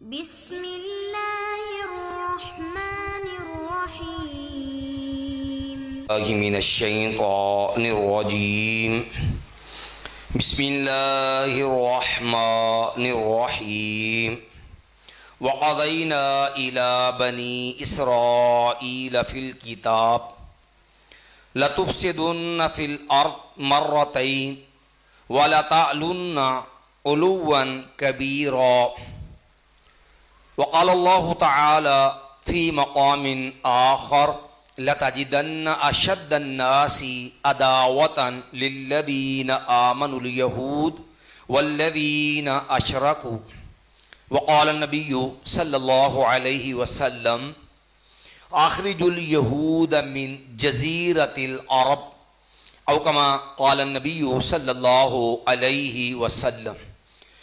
बिस्मिल्लाहिर्रहमानिर्रहीम। मिनश्शैतानिर्रजीम। बिस्मिल्लाहिर्रहमानिर्रहीम। वक़ज़ैना इला बनी इसराईल फ़िल किताब लतुफ़्सिदुन्न फ़िल अर्ज़ मर्रतैन वलतअलुन्न उलुव्वन कबीरा। वक़ालल्लाहु तआला फ़ी मक़ामिन आख़र लतजिदन्न अशद्दन्नासि अदावतन लिल्लज़ीन आमनुल यहूद वल्लज़ीन अशरकू। वक़ाल नबिय्यु सल्लल्लाहु अलैहि वसल्लम आख़रिजुल यहूद मिन जज़ीरतिल अरब औ कमा क़ाल नबिय्यु सल्लल्लाहु अलैहि वसल्लम।